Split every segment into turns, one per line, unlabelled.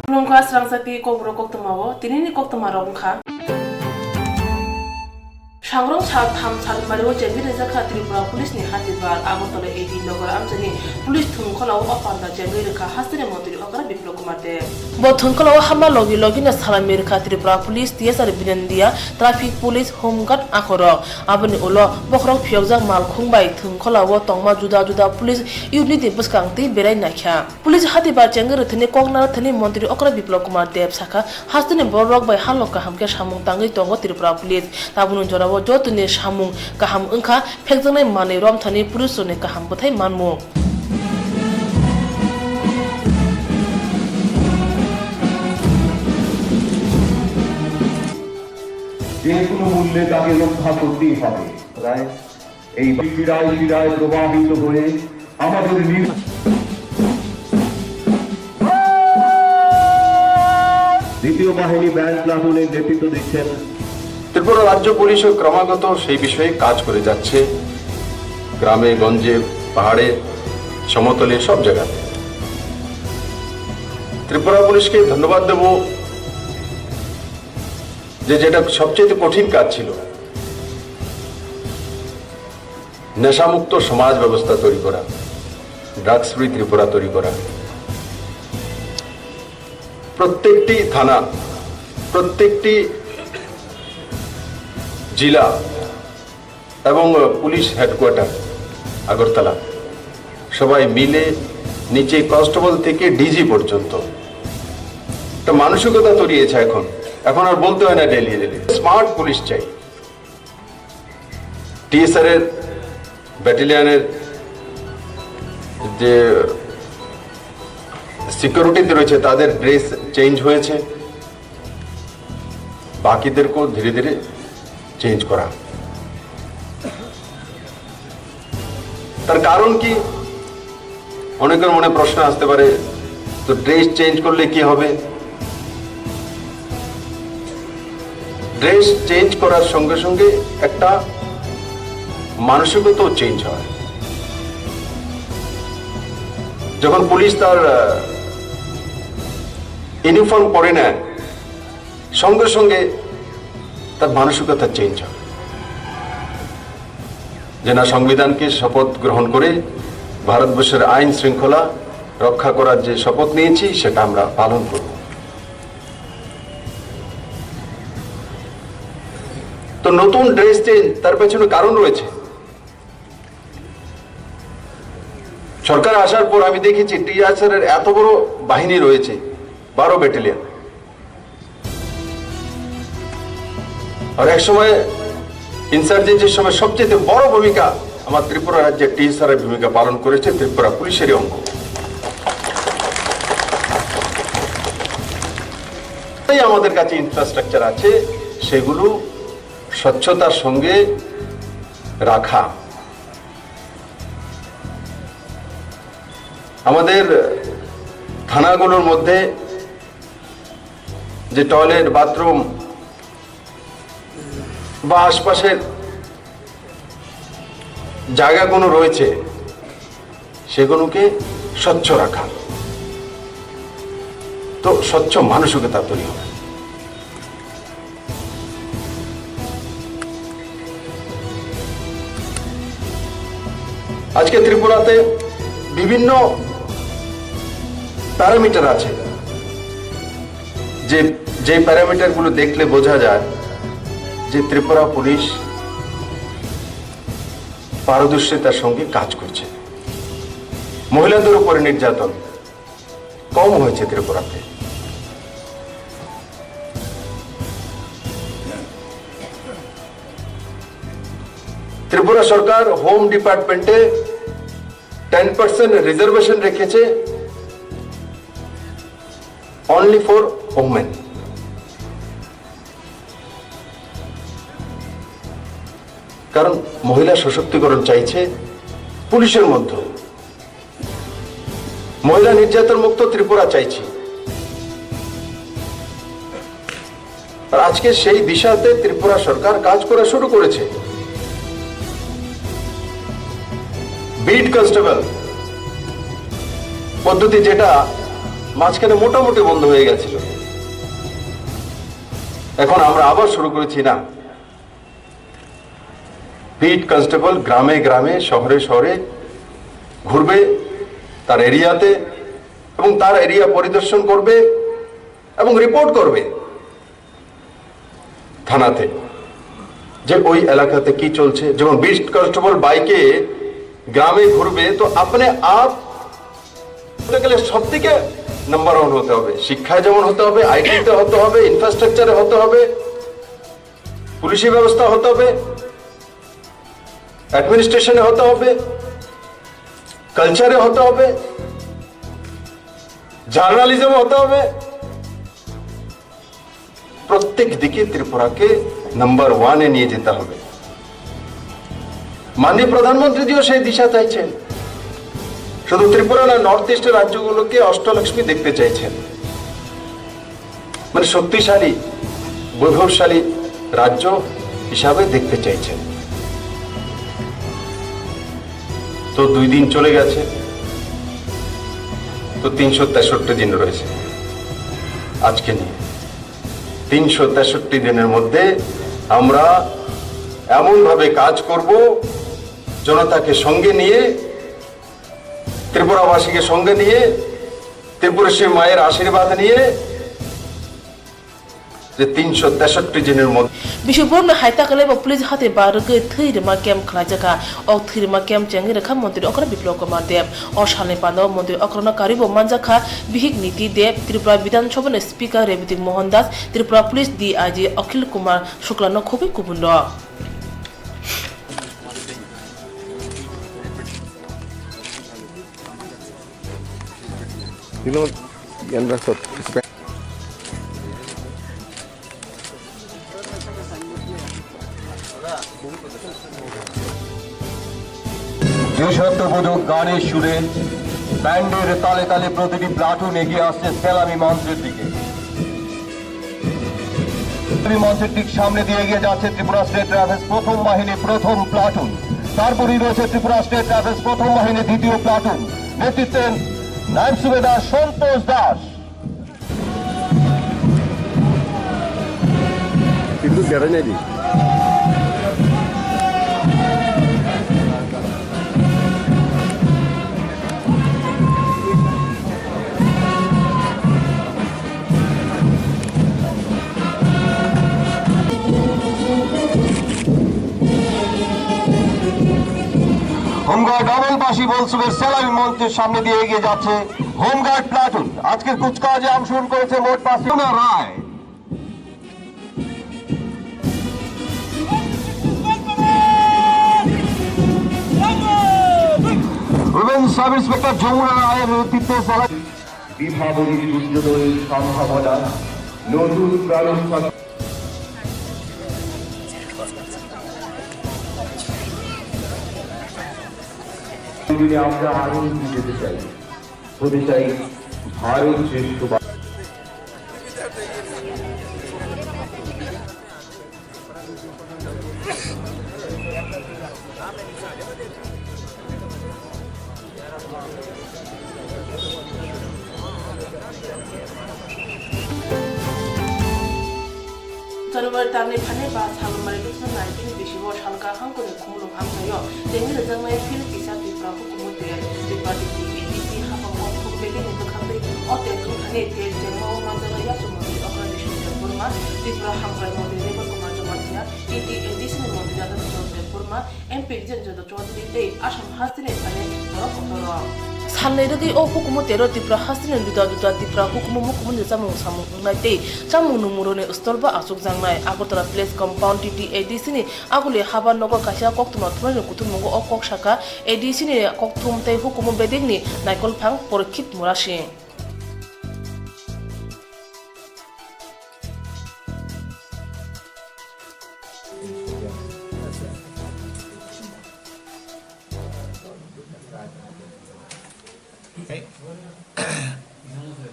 Nungka serang sapi kok berokok temawo, tini kok temarong ka. Shangrong chal tham chal mariwo jengbi reza kha Tripura police ni hatibar agotole ebi nogor amjani police thungkolaw opanda jengbi rekha hasire mantri okara Biplop Kumar Deb bo thungkolaw hama logi na salamir kha Tripura police tsr binandia traffic police home guard akhoro abani ulo bokrok phiojak mal khungbai thungkolaw tongma juda police unity buskangti berai nakha police hatibar jengbi rethni koknar thani mantri okara Biplop Kumar Deb sakha hasine borok bai haloka hamke samung tangi tongo Tripura police tabunu jora jotune samung kaham engkha phekjanai manei rom thani purusone kaham bothai manmu
যে কোনো মূল্যে তাকে রক্ষা করতেই হবে এই বিরায় প্রবাহিত হয়ে আমাদের দ্বিতীয় বাহিনী ব্যান্ড প্লাটুনের নেতৃত্ব দিচ্ছেন
ত্রিপুরা রাজ্য পুলিশও ক্রমাগত সেই বিষয়ে কাজ করে যাচ্ছে গ্রামে গঞ্জে পাহাড়ে সমতলে সব জায়গাতে ত্রিপুরা পুলিশকে ধন্যবাদ দেব যে যেটা সবচেয়ে কঠিন কাজ ছিল নেশামুক্ত সমাজ ব্যবস্থা তৈরি করা ড্রাগস ফ্রি ত্রিপুরা তৈরি করা প্রত্যেকটি থানা প্রত্যেকটি জেলা এবং পুলিশ হেডকোয়ার্টার আগরতলা সবাই মিলে নিচে কনস্টেবল থেকে ডিজি পর্যন্ত একটা মানসিকতা তৈরিয়েছে এখন আর বলতে হয় না ডেলি স্মার্ট পুলিশ চাই টিএসআর এর ব্যাটালিয়নের যে সিকিউরিটিতে রয়েছে তাদের ড্রেস চেঞ্জ হয়েছে বাকিদেরকেও ধীরে ধীরে চেঞ্জ করা তার কারণ কি অনেকের মনে প্রশ্ন আসতে পারে তো ড্রেস চেঞ্জ করলে কি হবে ড্রেস চেঞ্জ করার সঙ্গে সঙ্গে একটা মানসিকতাও চেঞ্জ হয় যখন পুলিশ তার ইউনিফর্ম পরে নেয় সঙ্গে সঙ্গে তার মানসিকতা চেঞ্জ হয় যে না সংবিধানকে শপথ গ্রহণ করে ভারতবর্ষের আইন শৃঙ্খলা রক্ষা করার যে শপথ নিয়েছি সেটা আমরা পালন করব তো নতুন ড্রেস চেঞ্জ তার পেছনে কারণ রয়েছে সরকার আসার পর আমি দেখেছি টিএসআর এর এত বড় বাহিনী রয়েছে 12 ব্যাটালিয়ন আর এক সময় ইনসার্জেন্সির সময় সবচেয়ে বড় ভূমিকা আমার ত্রিপুরা রাজ্যের টিএসআর এর ভূমিকা পালন করেছে ত্রিপুরা পুলিশেরই অঙ্গ আমাদের কাছে ইনফ্রাস্ট্রাকচার আছে সেগুলো স্বচ্ছতার সঙ্গে রাখা আমাদের থানাগুলোর মধ্যে যে টয়লেট বাথরুম বা আশপাশের জায়গাগুলো রয়েছে সেগুলোকে স্বচ্ছ রাখা তো স্বচ্ছ মানসিকতা তৈরি হবে আজকে ত্রিপুরাতে বিভিন্ন প্যারামিটার আছে যে প্যারামিটারগুলো দেখলে বোঝা যায় যে ত্রিপুরা পুলিশ পারদর্শিতার সঙ্গে কাজ করছে মহিলাদের উপরে নির্যাতন কম হয়েছে ত্রিপুরাতে ত্রিপুরা সরকার হোম ডিপার্টমেন্টে 10% রিজার্ভেশন রেখেছে অনলি ফর ওমেন কারণ মহিলা সশক্তিকরণ চাইছে পুলিশের মধ্যে মহিলা নির্যাতন মুক্ত ত্রিপুরা চাইছি আর আজকে সেই দিশাতে ত্রিপুরা সরকার কাজ করা শুরু করেছে বিট কনস্টেবল পদ্ধতি যেটা মাঝখানে মোটামুটি বন্ধ হয়ে গেছিল। এখন আমরা আবার শুরু করেছি না, বিট কনস্টেবল গ্রামে গ্রামে শহরে শহরে ঘুরবে, তার এরিয়াতে, এবং তার এরিয়া পরিদর্শন করবে এবং রিপোর্ট করবে থানাতে যে ওই এলাকাতে কি চলছে। যেমন বিট কনস্টেবল বাইকে গ্রামে ঘুরবে, তো আপনি আপ গেলে সব থেকে নাম্বার 1 হতে হবে, শিক্ষায় যেমন হতে হবে, আইটিতে হতে হবে, ইনফ্রাস্ট্রাকচারে হতে হবে, পুলিশি ব্যবস্থা হতে হবে, অ্যাডমিনিস্ট্রেশনে হতে হবে, কালচারে হতে হবে, জার্নালিজম হতে হবে। প্রত্যেক দিকে ত্রিপুরাকে নাম্বার 1-এ নিয়ে যেতে হবে। মাননীয় প্রধানমন্ত্রীজিও সেই দিশা চাইছেন। শুধু ত্রিপুরা না, নর্থ ইস্টের রাজ্যগুলোকে অষ্টলক্ষ্মী দেখতে চাইছেন, মানে শক্তিশালী বৈভবশালী রাজ্য হিসাবে দেখতে চাইছেন। তো 2 দিন চলে গেছে, তো 363 দিন রয়েছে আজকে নিয়ে। 363 দিনের মধ্যে আমরা এমন ভাবে কাজ করব, জনতাকে সঙ্গে নিয়ে, ত্রিপুরাবাসীকে সঙ্গে নিয়ে, ত্রিপুরেশ্বরী মায়ের আশীর্বাদ নিয়ে, যে 363 দিনের মধ্যে
বিশুবর্ণ হাইতাকালে বা পুলিশ হাতে বারগে থৈরমা ক্যাম্প খালাজাকা অক থৈরমা ক্যাম্প চেঙ্গি রেখা মন্ত্রী অকরা বিপ্লব কুমার দেব অশালে পান্ডব মন্ত্রী অকরনা কারিব মানজাখা বিহিক নীতি দেব ত্রিপুরা বিধানসভা speaker Rebati Mohan Das Tripura police DIG অখিল কুমার শুক্লানো খুবই কুবুন্ড
দেশাত্মবোধক গানের সুরে ব্যান্ডের তালে তালে প্রতিটি প্লাটুন এগিয়ে আসছে সেলামি মঞ্চের দিকে। মঞ্চের ঠিক সামনে দিয়ে এগিয়ে যাচ্ছে ত্রিপুরা স্টেট রাইফেলস প্রথম বাহিনী প্রথম প্লাটুন, তারপরেই রয়েছে ত্রিপুরা স্টেট রাইফেলস প্রথম বাহিনী দ্বিতীয় প্লাটুন, নেতৃত্বে নায়েব সুবেদার সন্তোষ দাস।
কিন্তু গেড়ে নেই
হোমগার্ড ডাবলবাসী বলসুবের সেলামি মঞ্চের সামনে দিয়ে এগিয়ে যাচ্ছে হোমগার্ড প্লাটুন। আজকের কুচকাওয়াজে অংশগ্রহণ করেছে মোট 5 রায়। উইমেন সাব ইন্সপেক্টর যমুনা রায়ের নেতৃত্বে বিভাবনী সূর্যোদয়ের সম্ভাবনা নতুন প্রারম্ভ। আমরা আরো যেতে চাই, হতে চাই ভারত শ্রেষ্ঠ।
জানুয়ারি তারনে ফানে বা সাগরমারি 2019 বিশিব সালকা হাঙ্কনে খুমলুম আমসায় তেঙ্গি রজাংনাय ফিল পিসা ত্রিপুরা হুকুমতে ত্রিপুরা ডিসি হাফাং অথক বেগে নিতখান্दै অতে খুখানে তে जेंमाव मानजाना यासुमनि अग्रदेशनि बोरमा ত্রিপুরা हामग्राय मन्दिर रेबा कुमार जमातिया एडिसनि मन्दिर जादा जयदेव बोरमा एमपी जेनजद चौधरी दे आसाम हास्तिने फाने बरकतर साननायरगै अ हुकुमतेरो ত্রিপুরা हास्तिने दुदा ত্রিপুরা हुकुम मुकुमनि जामुं सामुं नायते जामुं नुमुरने स्तलबा आसुक जांनाय আগরতলা প্লেস কম্পাউন্ড টিটি এডিসিনি আগুলি হাবার নগর কাশিয়া কক্তমা থুমানি কুতুমঙ্গ অ কক শাখা এডিসিনি কক্তমতে হুকুম বেদিংনি নাইকল ফাং পরীক্ষিত মুরাসি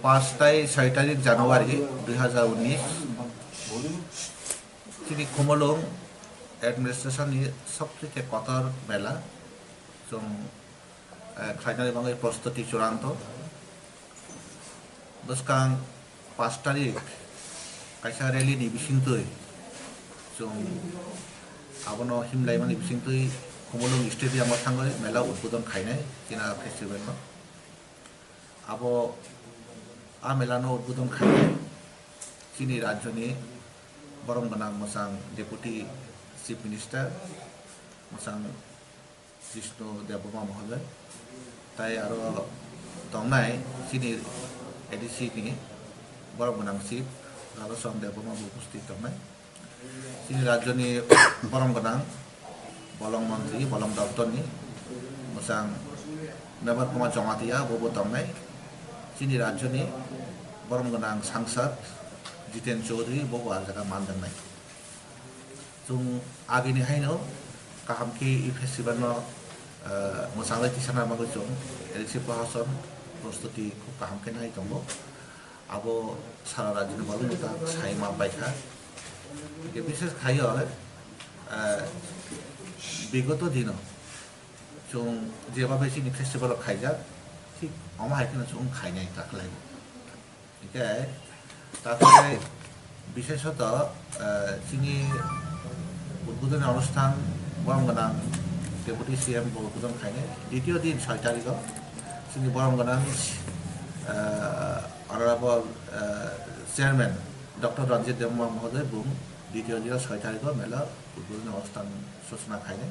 পাঁচটায় 6 তারিখ জানুয়ারি 2019 তিনি খুমলুং एडमिनिस्ट्रेशननि सबथेके कतर मेला जों खायनारि बाङै प्रस्तुति चुड़ान्त boskan 5 tarik kaisa rally ni bisingtui jong abono himlaimani bisingtui Khumulung stadium thangoi mela udbodon khainai tina festival no abo a mela no udbodon khainai chini rajyoni borom ganang mosang deputy chief minister mosang Vishnu Debbarma mohoday tai aro tongnai chini ADC ni borom ganang chief Ralosom Debbarma upsthit tongnai chini rajyoni borom ganang Bolong Mantri, Bolong Daptor ni mosang Member Koma Jongatia bobo tongnai chini rajyo ni borom ganang sangsad Jiten Chaudhary bobo ajaga mandanai chung agini haino kaham ki i festival no mosang lai tisana mago chung elisi prohason prostuti khub kaham ke nai tongo abo sara rajyo ni bolong ta saima baikha ke bishes khayo বিগত দিনও जों যেভাবে চিনি festival খাইজাক ঠিক আমার এখানে जों খাইনাই তাকলাই এটাই তারপরে বিশেষত চিনি উদ্বোধনী অনুষ্ঠান বরমগানাং ডেপুটি সিএম উদ্বোধন খাইনাই দ্বিতীয় দিন 6 তারিখও চিনি বরমগানাং অনারেবল চেয়ারম্যান ডক্টর রঞ্জিত দেববর্মা মহোদয় বুম দ্বিতীয় দিন 6 তারিখও মেলা উদ্বোধনী অনুষ্ঠান সূচনা খাইনে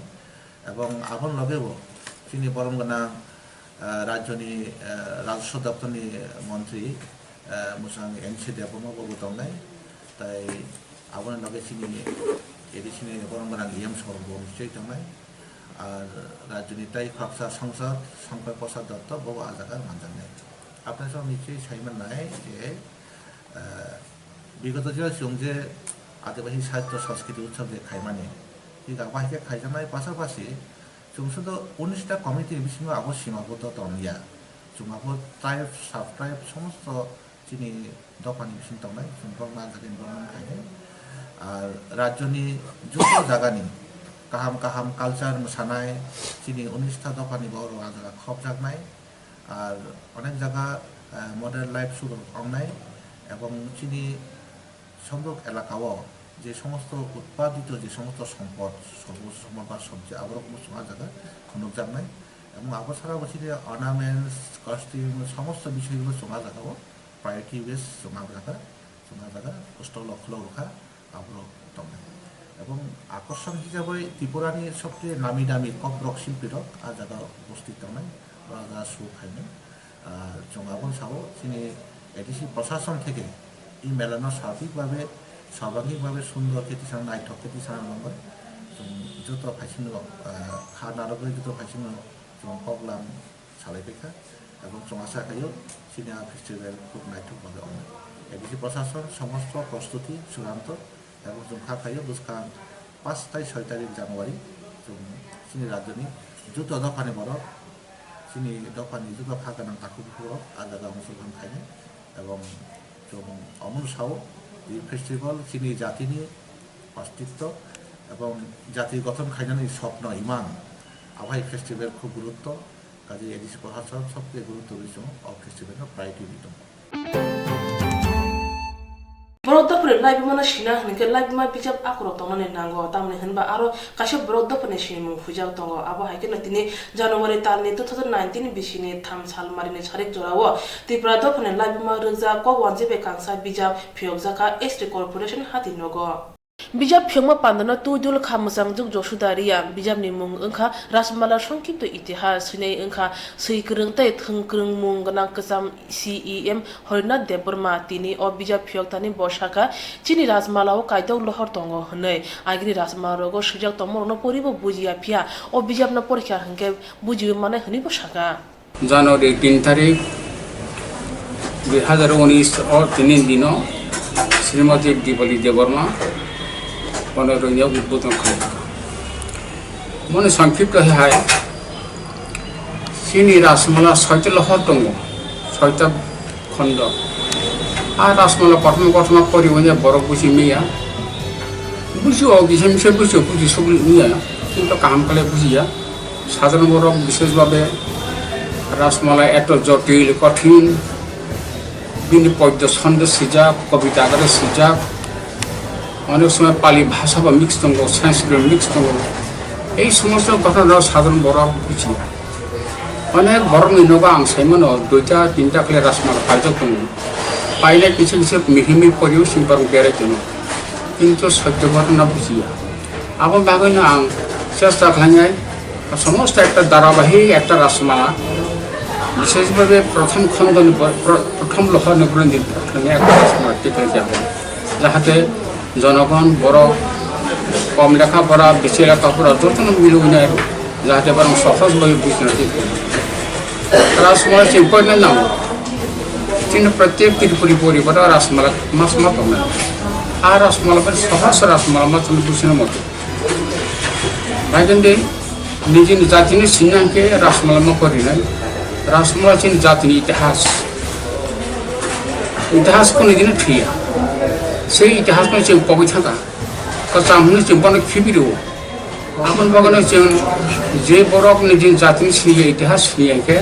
এবং আবন লগেব চিনি বরম গানাং রাজ্যনি রাজস্ব দপ্তরনি মন্ত্রী মুসাং এনসি দেববর্মা বাবু দংনাই তাই আবন লগে চিনি এডিসিনি বরম গানাং ইএম সরব নিশ্চয় দংনাই আর রাজ্যনি তাই খরচা সংসদ শঙ্কর প্রসাদ দত্ত বাবু আজাগার মানজানাই আপনার সব নিশ্চয়ই সাইমান নাই যে বিগত যে আদিবাসী সাহিত্য সংস্কৃতি উৎসব যে খাইমানি ঠিক আবাহিকে খাইজানাই পাশাপাশি जों শুধু 19টা কমিটির বিসিঙাव আবো সীমাবদ্ধ তংলিয়া जों আবো ট্রাইব সাব ট্রাইব সমস্ত চিনি দফানি বিসিং তংনাই जों বংনা জাতিন বংনা খাইনে আর রাজ্যনি যত জায়গানি কাহাম কাহাম কালচার মোসানাই চিনি 19টা দফানি বড় আজারা খব জাগনাই আর অনেক জায়গা মডার্ন লাইফ শুরু অংনাই এবং চিনি সম্পর্ক এলাকাও যে সমস্ত উৎপাদিত যে সমস্ত সম্পদ সবুজ সম্পদ বা সবজি আবার সময় জায়গা খনক জানাই এবং আবার সারা বছর অর্নামেন্টস কস্টিউম সমস্ত বিষয়গুলো জমা জায়গাও প্রায়োরিটি বেস জমা জায়গা কষ্ট লক্ষ রক্ষা আবার দংনাই এবং আকর্ষণ হিসাবে ত্রিপুরানি সবচেয়ে নামি দামি কক রক শিল্পীরক আর জায়গা উপস্থিত দংনাই রাজা সু খাইনে জমাবন সাও তিনি এডিসি প্রশাসন থেকে এই মেলানো সর্বাঙ্গিকভাবে সুন্দর খেতি সারা নাইঠক খেতি সারা নম্বর যত ফাইসিং খা নারক যত ফাইসিং কগলাম সালাইপেখা এবং আশা খাইও সিনেমা ফেস্টিভ্যাল খুব নাইঠকভাবে অনেক এডিসি প্রশাসন সমস্ত প্রস্তুতি চূড়ান্ত এবং খা খাইও বুঝকান 5 তারিখ 6 তারিখ জানুয়ারি চিনি রাজ্যনি যত দফানি বড় চিনি দফানি যত খা গানাং তাকুপুর আলাদা অংশগ্রহণ খাইনে এবং অমন সাও এই ফেস্টিভ্যাল চিনি জাতি নিয়ে অস্তিত্ব এবং জাতির গঠন খাইনানি স্বপ্ন ইমান আবহাই ফেস্টিভ্যাল খুব গুরুত্ব কাজে এডিসি প্রশাসন সবচেয়ে গুরুত্ব দিয়েছে ফেস্টিভ্যাল প্রায়োরিটি দিত
বরদপুরে লাইবমানা সিনা হনকে লাইবমা বিজাব আক্রক তংনানি নাঙ্গো তামনি হনবা আরো কাশে বরদপুরে সিনিমু ফুজাও তঙ্গ আবো হাইকেনা তিনি জানুয়ারি তালনি 2019 বিসিনি থাম সাল মারিনি সারেক জরাও ত্রিপুরা দফনে লাইবমা রংজা ক ওয়ানজেবে কাংসা বিজাব ফিয়কজাকা এসটি কর্পোরেশন হাতি নগো bijab phengma pandana tudul khamsang juk josudariya bijab ni mung engkha rasmala songkipto itihas sinei engkha seikrung tai thungkrung mung ganang kesam CEM Horna Debbarma tini o bijab phiok tani boshaka chini rasmala o kaitau lohor tongo hnei agri rasmala go sujak tomor no poribo bujia phia o bijab na porikha hangke bujiu mane hni boshaka
জানুয়ারি 3 তারিখ 2019 और 3 दिनों श्रीमती दीपाली देबबर्मा पनरनिया उद्बोधन खाया मन संक्षिप्त है सिनी रासमाला 6টা লহর दङ 6টা খণ্ড আর রাসমালা প্রথম ঘটনা পরিবনে বড় বুঝি মিয়া বুঝি অগিছে মিছে বুঝি সব মিয়া কিন্তু কাম কালে বুঝিয়া সাধারণ বড় বিশেষভাবে রাসমালা এত জটিল কঠিন বিনি পদ্য ছন্দ সিজাক কবিতা আকারে সিজাক অনেক সময় পালি ভাষা বা মিক্স দঙ্গ সংস্কৃত মিক্স দঙ্গ এই সমস্ত ঘটনা সাধারণ বড় বুঝি অনেক বড় নগা আং সাইমন 2টা 3টা করে রাসমালা পাইজক দङ পাইলে কিছু কিছু মিহিমি পরিও সিম্পার বেড়ে দङ কিন্তু সত্য ঘটনা বুঝিয়া আবার বাগাইনো আং চেষ্টা খাইনাই সমস্ত একটা ধারাবাহিক একটা রাসমালা বিশেষভাবে প্রথম খণ্ড প্রথম লহা নিবরণ একটা রাসমালা টিকে যাব যাহাতে জনগণ বড় কম লেখাপড়া বেশি লেখাপড়া যতন মিলুনাই যাহাতে বরং সহজভাবে বুঝতে রাসমালা চিম্পনের নাম কিন্তু প্রত্যেক ত্রিপুরী পরিবার রাসমালা মাছ মাতো না আর রাসমালা সহজ রাসমালা মাছ বুঝিনের মতো ভাইগন্ডে নিজের জাতিনি সিনাকে রাসমালা মা করি নাই রাসমালা চিন জাতিনি ইতিহাসকে নিজের ঠিয়া সেই ইতিহাসকে जों पगै थाका कचामनो जों बन खिबिरो आपन बगन जों जे बरक निजे जातिनि सिनिया इतिहास सिनियाके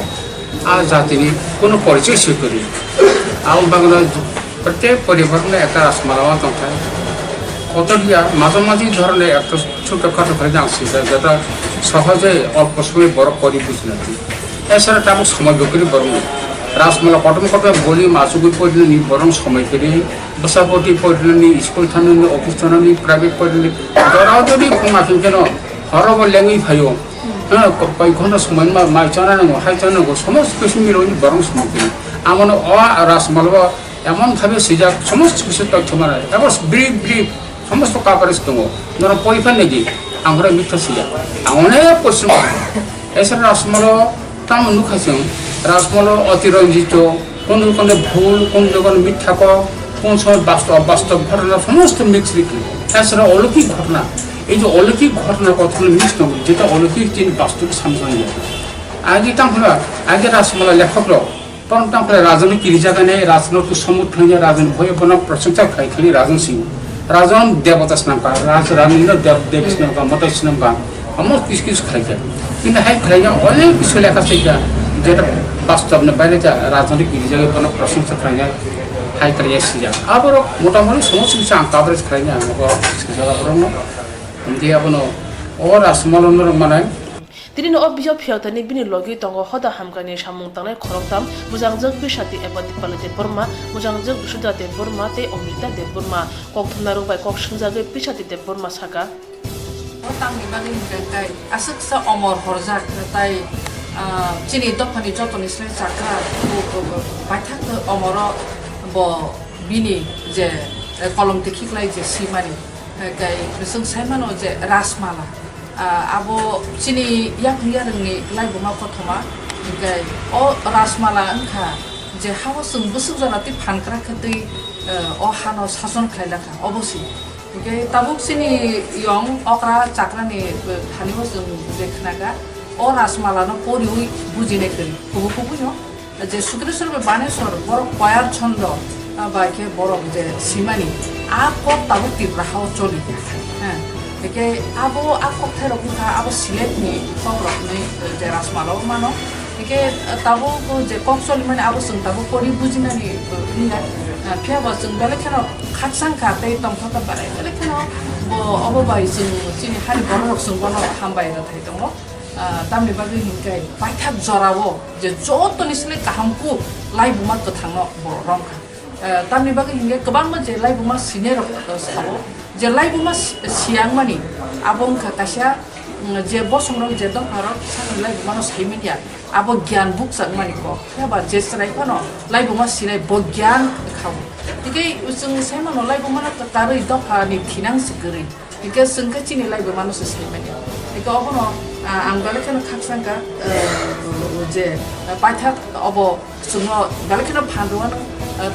आ जातिनि कोनो परिचय स्वीकरि आउन बगन प्रत्येक परिवार में एक रासमाला दंखाय কতদিয়া মাঝে মাঝে ধরনের একটা ছোটখাটো করে জানছি যেটা সহজে অল্প সময় বড় করি বুঝি এছাড়া তাকে সময় বেকরি বরং রাসমালা কটম কটম বলি মাসুগুই পড়লেনি বরং সময় করে বসাপটি পড়লেনি স্কুল থানি অফিস থানি প্রাইভেট পড়লেনি ধরাও যদি মাথিন কেন হরব লেঙি ভাইও হ্যাঁ কয়েক ঘন্টা সময় মাই জানানো হাই জানানো সমস্ত কিছু মিলনি বরং সময় করে আমার রাসমালা এমনভাবে সিজাক সমস্ত কিছু তথ্য মানে এবার ব্রিফ ব্রিফ সমস্ত কাভারেজ দङ ধরো পরীক্ষা নেই আমরা মিথ্যা সিজা অনেক পরিশ্রম এছাড়া রাসমালা তাম নুখাইছেন রাসমালা অতিরঞ্জিত কোন দোকানে ভুল কোন দোকানে মিথ্যা কোন সময় বাস্তব ঘটনা সমস্ত মিক্স রেখে এছাড়া অলৌকিক ঘটনা এই যে অলৌকিক ঘটনার কথাগুলো মিক্স দङ যেটা অলৌকিক যিনি বাস্তব সামনে আগে তামফলা আগে রাসমালা লেখকরা বরং তামফলা রাজনী কিরি জায়গা নেই রাজনৈতিক সমুদ্র রাজন ভয় বনাম প্রশংসা খাইখালি রাজন সিং রাজন দেবতা নামকা রাজনীন্দ্র দেব নামকা মতাইশ নামকা আমার কিছু কিছু খাইছে কিন্তু হাই খাইয়া অনেক কিছু লেখা সেইটা যেটা বাস্তব না বাইরে যা রাজনৈতিক জায়গায় কোনো প্রশংসা খাইয়া হাই খাইয়া সিজা আবার মোটামুটি সমস্ত কিছু কাভারেজ খাইয়া আমাকে দিয়ে আপনার ও রাসমালানোর মানে
তিনি অভিযোগ ফিয়তানি বিনি লগি দङ হদা হামকানি সামুং তাंनाय खरकताम मुजांजोग बिसाति एबा दिपाल दे बर्मा मुजांजोग बिसुदा दे बर्मा ते अमृता दे बर्मा कक्थुमनारु बाय कक्सुंजागे बिसाति दे बर्मा साका
तांनि बागै गाय आसुकसा अमर हरजाक ताय चिनि दफानि जतनि स्लाय साका बायथाक अमर ब बिनि जे कलम देखिख्लाय जे सिमानि गाय बिसुं सायमानो जे रासमाला abo chini yak yarni laibuma kothoma gai o rasmala angkha je hawa sung busuk janati phankra khati o hano sason khlailaka obosi gai tabuk chini yong okra chakrani thanibo sung dekhnaga o rasmala no poriui bujine kari kubu kubu no je sudreswar baneswar bor koyar chondo ba ke borok je simani a ko tabuk tibra hawa choli ha Oke, abo aku terus buka abo silet nih, kau nih je rasmalah mana? Oke, tabu je konsol mana abo sung tabu kori bujina nih, nih, pihak abo sung balik kan katsang kate tempat apa lagi? Balik kan abo bayi sung sini hari borok sung bono hambai itu itu mo. Tapi bagi hinggai, banyak zorawo, je jodoh nih silet kahamku, lain bumat ke tangno borong. Tapi bagi hinggai keban je lain bumat siner atau sabo. Je lai buma siang mani abong kakasya je bosong rong je dong harap sang lai buma no saimin ya abo gyan buk sang mani ko ya ba je serai kono lai buma sinai bo gyan khau tikai usung sai mano lai buma na tarai dong ha ni thinang sigeri tikai sungka chini lai buma no saimin ya tikai abo no anggale kan khaksang ka je paithak abo sungo gale kan phanduan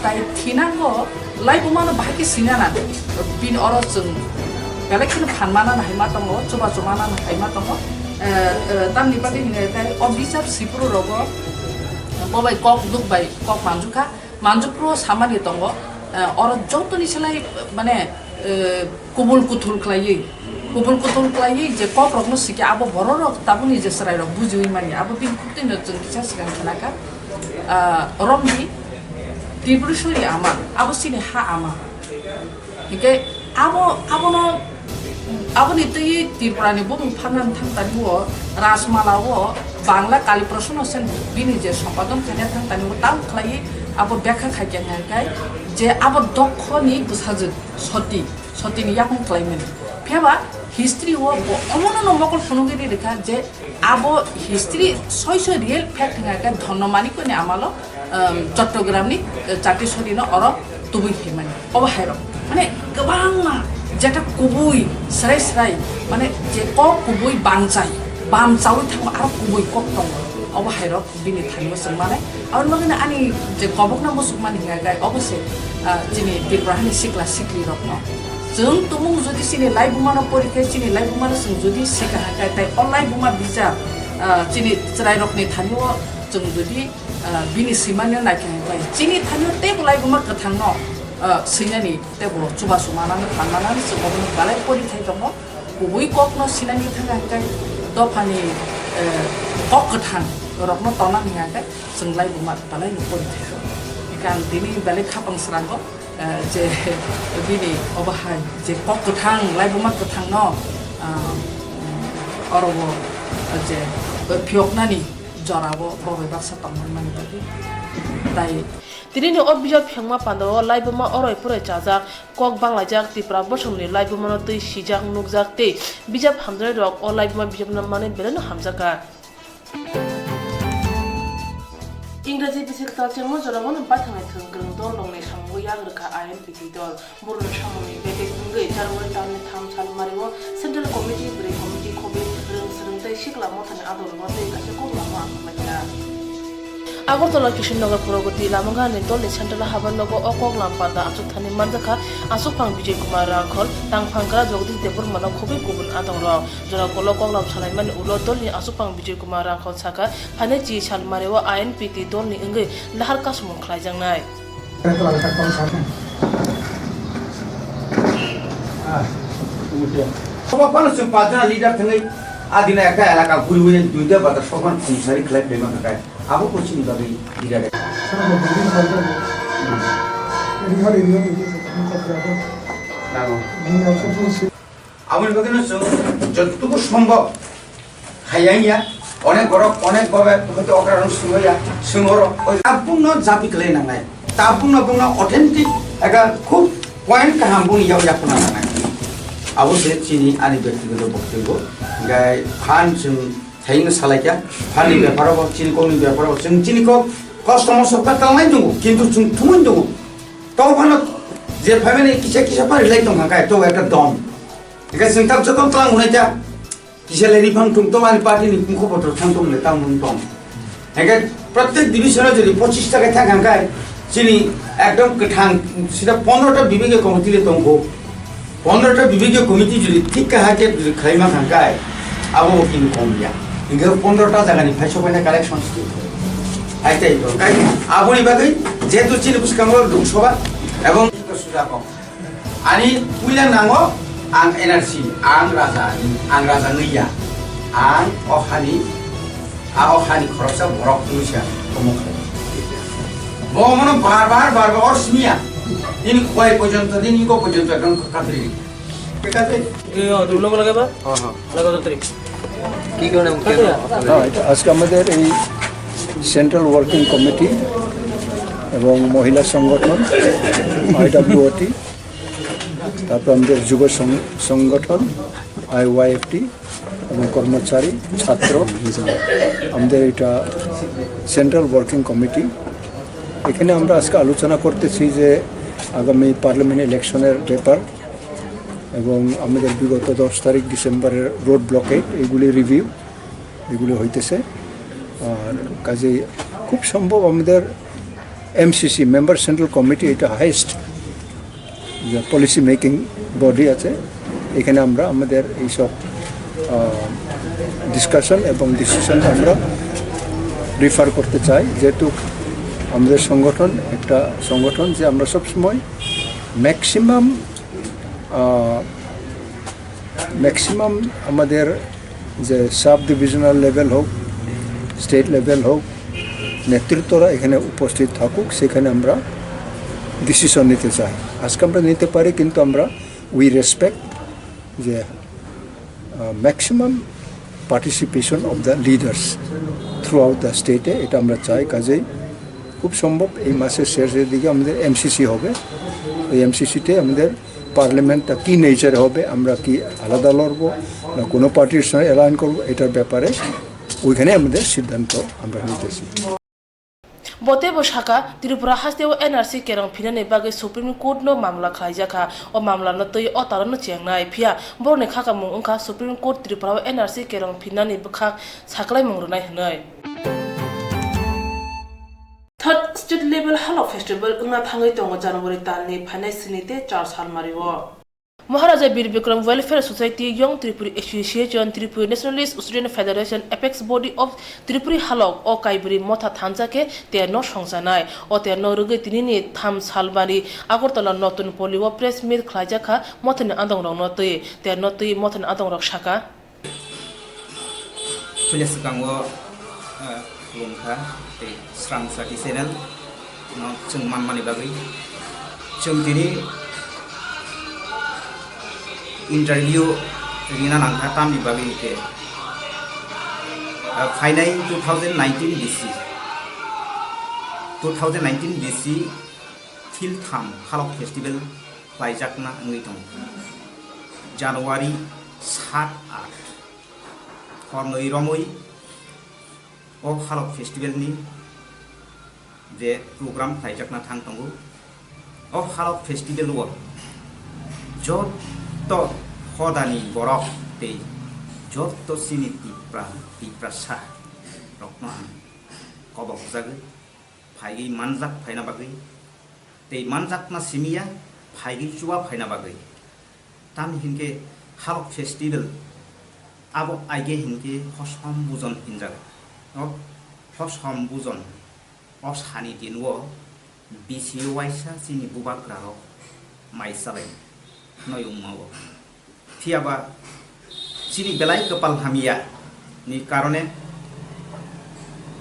tai thinang go lai buma no bahaki sinana bin oros sung gale kan phanmana na haima tongo chuba chumana na haima tongo tamni bagi hine tai obisap sipuru rogo bobai kok duk bai kok manjukro samani tongo oro jotoni selai mane kubul kutul klai je kok rokno sike abo bororok tabuni je serai rok bujui mani abo bin kutin jeng kisah sikan kanaka rombi Tripureshwari আমার আবো চিনি হা আমার হিকে আবো aboni tei tirprani bung phanan thang tani wo rasmala wo bangla kali prashno sen bini je সম্পাদন khane thang tani wo tam khlai abo ব্যাখ্যা খাইকে নারকাই যে abo দক্ষনি বুঝাজু সতি নি yakung claimant pheba history wo omono mokol phunugiri rekha je abo history soy real fact ngaka ধন্যমানি কনে আমালো চট্টগ্রামনি চাটিশরি ন or তুবুই হেমানি অবহাইরম মানে গোবাংনা যেটা কুবুই স্রাই মানে যে কুবুই বামচাই থাকো আর কুবুই কক দং অবহাইরক বিনি থানিও जों মানে আর মানে আনি যে কবকনা মুসুক মানি গায় অবশ্যই যিনি ত্রিপুরানি সিকলা সিকলি রত্ন जों तुमुं যদি চিনি লাই বুমানো পরীক্ষায় চিনি লাই বুমানো जों যদি সিকা হাকায় তাই অনলাইন বুমা বিজা চিনি চিরাই রকনি থানিও जों যদি বিনি সিমানিও নাইখায় চিনি থানিও টেক লাই বুমা কথাং ন seinani tebo chuba sumanani phanmanani sibobno balai porithai dong kubui kokno sinani thanga kai dofani kok kathang rokno tonani ngakai senglai bumat balai ni porithai ikan dini balai khapang srango je bini obahai je kok kathang lai bumat kathang no orobo je phioknani jorabo bobe baksa tongmani tadi tai
তিনি অভিযোগ ফেংমা পান্ডাও লাইবমা অরয় পুরে চাজাক cock বাংলাজাক Tripura বসমনি লাইবমানো তৈ সিজাক নুকজাক তে বিজাব হামজাই rock অ লাইবমা বিজাব নামানে Bellen হামজাকা ইংরেজি বিশেষতাল চেমো জরাবন পাথাঙাই থংগ্রং দল লংনি সামগো ইয়াগরকা INPT দল বরন সামনি বেকে গুঙ্গৈ জারওয়াল টাউন থাম সালমারিও সেন্ট্রাল কমিটি ব্রে কমিটি খবি রং সরংতাই শিকলা মথানি আদরবা তৈ কাছে কোলামা আমলাইনা আগরতলা কিশোরনগর প্রগতি লামগানি দলনি সেন্ট্রাল হাবানগর অকক লাম্পাদা আচুথানি মানজাখা আসুফাং বিজয় কুমার রাংখল তাংফাংকরা জগদীশ দেববর্মন খুবই গুবুন আদংরাও জরা কল কগলাম সালাইমান উলো দলনি আসুফাং বিজয় কুমার রাংখল সাকা ফানে জি সালমারেও আইএনপিটি দলনি ইংগৈ লাহার কাসমুং খ্লাইজাংনাই
সমাপান जों पाँचजना लिडार थङै आदिना एका एलाका गुरुवे दुईटा बाटा समान खुंसारि खलाय बेमा थाखाय आबो कोचिनि बागै लिडार आबोनि बागैनो जों जतटुकु सम्भव हायाया अनेक गरब अनेक गबे हयतो अग्रारन सुंगया सुंगर ताबुंनो जापि खलाय नांनाय ताबुंनो अथेन्टिक एका खुब पॉइंट काहाम बुनि याव याखना नांनाय आबो से चिनी आनि व्यक्तिगत बक्तव्य गाय फान जों थाइनो सालायया फाननि व्यापाराव चिनी कौनि व्यापाराव जों चिनिखौ कस्टमार सप्लाय खालामनाय दङ किन्तु जों थुमोन दङ तो फानो जे फाइमेन किसा फारिलाय दं हांखाय तो एक दम एका जों थाब जखम खालाम हुनायजा किसालेनि फां थुम तो आनि पार्टीनि मुखो पत्र थां दंले तामुन दं एका प्रत्येक डिविजनाव जदि 25 टाका थां हांखाय चिनी एकदम गोथां सिदा 15टा विभागीय कमिटिले दंखौ 15टा विभागीय कमिटी जुदि ठीक काहाके जुदि खाइमा थांखाय आबो किन कमिया इंगे 15टा जागानि फाइसबायना कालेक्शन आइते तो काई आबोनि बागै जेतु चिनि बुसकांगो दंसबा एवं सुजाखौ आनि पुइला नांगो आं एनआरसी आं राजा नैया आं अखानि खरसा बरक तुइसा कमखै बमनो बार बार अस्मिया इन कोई पर्यंत दिन इको पर्यंत एकदम कातरी केकाते ए দুলগ লাগাবা হ্যাঁ লাগাও তাড়াতাড়ি কি কারণে
আজকে আমাদের এই সেন্ট্রাল ওয়ার্কিং কমিটি এবং মহিলা সংগঠন আইডব্লিউটি তারপর আমাদের যুব সংগঠন আইওয়াইএফটি এবং কর্মচারী ছাত্র আমাদের এটা সেন্ট্রাল ওয়ার্কিং কমিটি এখানে আমরা আজকে আলোচনা করতেছি যে আগামী পার্লামেন্ট ইলেকশনের ব্যাপার এবং আমাদের বিগত 10 তারিখ ডিসেম্বরের রোড ব্লকেট এইগুলি রিভিউ এগুলি হইতেছে আর কাজে খুব সম্ভব আমাদের এমসিসি মেম্বার সেন্ট্রাল কমিটি এটা হাইয়েস্ট যে পলিসি মেকিং বডি আছে এখানে আমরা আমাদের এইসব ডিসকাশন এবং ডিসিশন আমরা রিফার করতে চাই যেহেতু আমাদের সংগঠন একটা সংগঠন যে আমরা সবসময় ম্যাক্সিমাম আমাদের যে সাব ডিভিশনাল লেভেল হোক স্টেট লেভেল হোক নেতৃত্বরা এখানে উপস্থিত থাকুক সেখানে আমরা ডিসিশন নিতে চাই। আজকে আমরা নিতে পারি, কিন্তু আমরা উই রেসপেক্ট যে maximum participation of the leaders through out the স্টেটে, এটা আমরা চাই। কাজেই খুব সম্ভব এই মাসের শেষের দিকে আমাদের এমসিসি হবে। এই এমসিসিতে আমাদের পার্লামেন্টটা কী নেচারে হবে, আমরা কি আলাদা লড়বো না কোনো পার্টির সঙ্গে অ্যালাইন করবো, এটার ব্যাপারে ওইখানে আমাদের সিদ্ধান্ত আমরা নিতেছি।
বতেব শাখা ত্রিপুরা হাস্তেও এনআরসি কেরং ফিনানি বাগে সুপ্রিম কোর্ট নো মামলা খাইজাখা ও মামলা ন তৈ ও তারন চেংনাই ফিয়া বরনে খাকা মুং ওংখা সুপ্রিম কোর্ট ত্রিপুরা এনআরসি কেরং ফিনানি বখা সাকলাই মুংরনাই হনৈ। Third State Level Halo Festival unga thangai tongo January tanni phanai sinite 4 sal mariwo. Maharaja Bir Bikram Welfare Society, Young Tripuri Association, Tripuri Nationalist Student Federation, Apex Body of Tripuri Halok, O Kaibri Motha Thanjake, they are no Shongsanai, or they are no Rugetini, Tham Salbani, Agortala Notun Poliwo, Press Mid Klajaka, Motan Adong Notui, they are not the Motan Adong Shaka.
Police Gango Lumka, the Strang Saki Senel, not Chung Mamani Babi, Chung Dini. Interview Rina Nanghatam di bagi ke final 2019 BC 2019 BC Tiltham Halok Festival Laijakna Ngitong Januari 7-8 Kornoi Romoi O Halok Festival ni je program Laijakna Thangtongu O Halok Festival wo Jod to hodani borok te jotto sini tipra sa rokno kobok jage phai manjak phaina bagai te manjak na simia phai chuwa phaina bagai tam hinke halok festival abo aige hinke hosom bujon hinjak hosom bujon osani dinwo bisi waisa sini bubak rao maisalai Noyung mau, tiaba sini belai kepal hamia ni karone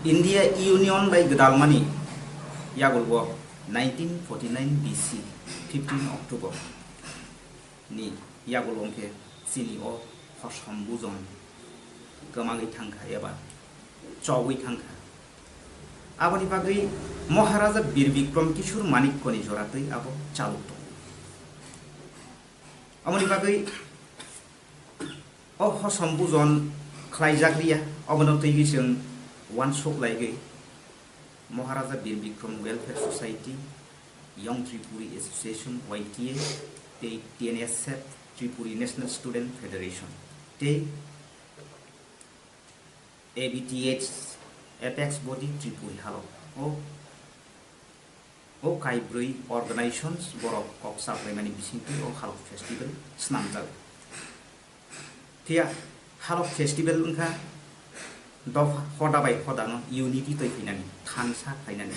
India Union by Gedalmani Yagulwo 1949 BC 15 October ni Yagulongke sini o hosom buzon kemangi tangka eba cawi tangka abani pagi Maharaja Bir Bikram Kishur Manik Koni Joratui abo caluk Amoni bagai oh hosom buzon khlaijak dia obono tegi sing one shop lagi Maharaja Bir Bikram Welfare Society Young Tripuri Association YTA te TNSF Tripuri National Student Federation te ABTH Apex Body Tripuri Halok O Kaibri organizations borok kok supplemani bisingti o Halok Festival snamjal. Tia Halok Festival unka do hoda bai hoda no unity toi finani thansa finani.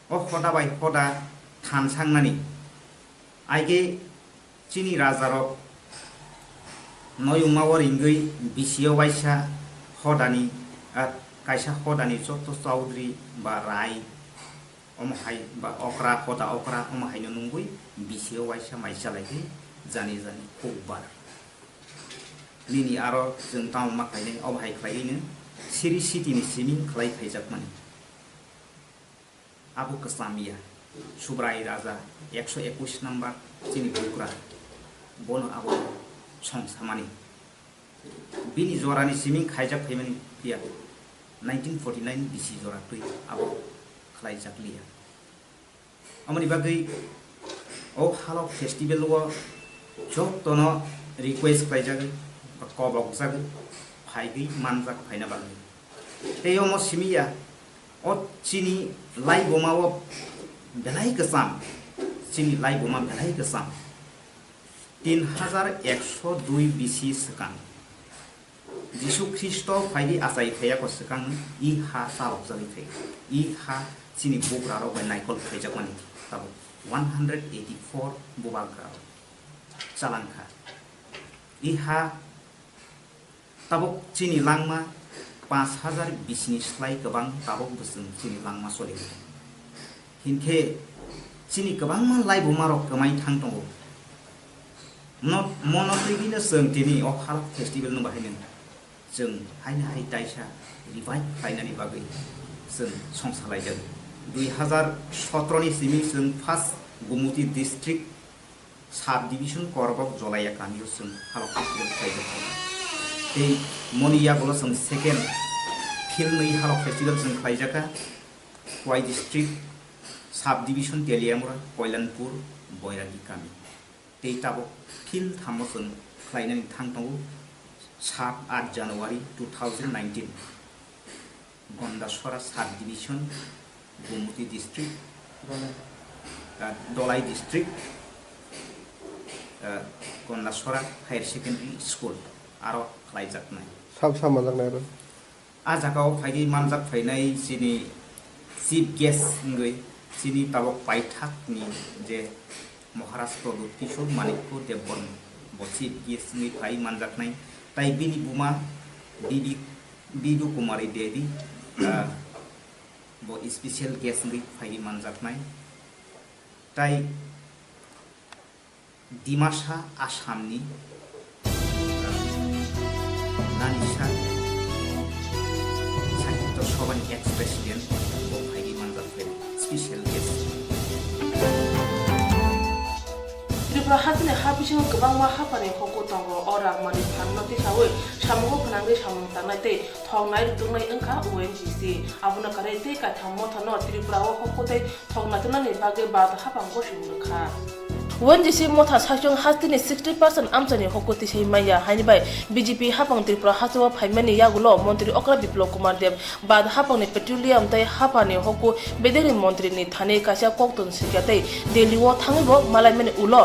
O hoda bai hoda thansangani aige chini rajarok noyungmawar ingui bisio waisa hodani kaisa hodani chotto chaudhry ba rai Omahai ba okra kota okra omahai nungui bisio waisa maisa lagi jani kubar lini aro jeng tamu makai ni omahai klai ini siri city ni simin klai khaijak mani Abu Keslamia Subrai Raja 121 number sini bukra bono abu song samani bini zorani simin khaijak khaimani pia 1949 BC zoratui abu klai jaklia amani bagai o Halok Festival wo jottono request klai jagai koblok jagai phaigi manjak phaina bagai teyo mo simia o chini lai boma wo belai kesam chini lai boma belai kesam 3102 BC sekang Jisu Kristo phaigi asai thaya ko sekang I ha salok jali thai I ha chini bukraro by naikol khaijak mani tabo 184 bubagraro chalangkha iha tabo chini langma 5000 bisnis slai kebang tabo busung chini langma soli हिंखे चिनी गोबां live मारक गोमाय थां दङ मन'त्रिगिनो जों दिनै Akhal festival बाहायनो जों हायनो हाय दाइसा revive खालायनायनि बागै जों संसालायदों 2017 नि सिमिं जों फार्स्ट गुमुति डिस्ट्रिक्ट साब डिविजन करबक जलाया गामियाव जों हाल फेस्टिभेल खालायदों बे मनियागल' जों सेकेन्ड फिल्ड 2 हाल फेस्टिभेल जों खालायजाखा वाइ डिस्ट्रिक्ट साब डिविजन तेलियामुरा कयलानपुर बैरागी गामि दै ताबक फिल्ड 3 जों खालायनानै थांनांगौ 7-8 जानुवारि 2019 गन्दासरा साब डिविजन गुमुति डिस्ट्रिक्ट दलाई डिस्ट्रिक्ट गन्दासरा हायर सेकेन्डारि स्कुल आरो खालायजानाय
साब सामाजानाय
आ जागाव फायदि मानजाक फैनाय जिनि चीफ गेस्ट गई जिनि ताबक पाइथाकनि जे महाराज प्रदुत किशोर मानिकपुर देवबर्मन बो चीफ गेस्ट नि फाय मानजाकनाय ताई बिनि बुमा बिदु कुमारी देवी बो स्पेशल गेस्ट नि फाय मानजाकनाय ताई दिमासा आसामनि नानिसा साहित्य सभानि एक्स प्रेसिडेन्ट बो फाय मानजाकनाय स्पेशल गेस्ट
त्रिपुरा हासिने हाबिसिङाव गोबां मा हाफानि हको दङ अरा मानि फाननति सावै सामुखौ फोनांगै सामुं तांनाय ते थंनाय दुंनाय ओंखा ONGC आबुना कारे ते काथा मथानो त्रिपुराव हको ते थंनातनानि बागै बाद हाबांगो सिमुखा ONGC मथा साइजों हास्तिनि 60% आमचानि हको तिसै माया हानिबाय BJP हाफां त्रिपुरा हासवा फाइमानि यागुलो मन्त्री अक्रा बिप्लव कुमार देव बाद हाफांनि पेट्रोलियम तै हाफानि हको बेदेरि मन्त्रीनि थाने कासिया कक्तन सिगातै दिल्लीव थाङैबो मालायमानि उलो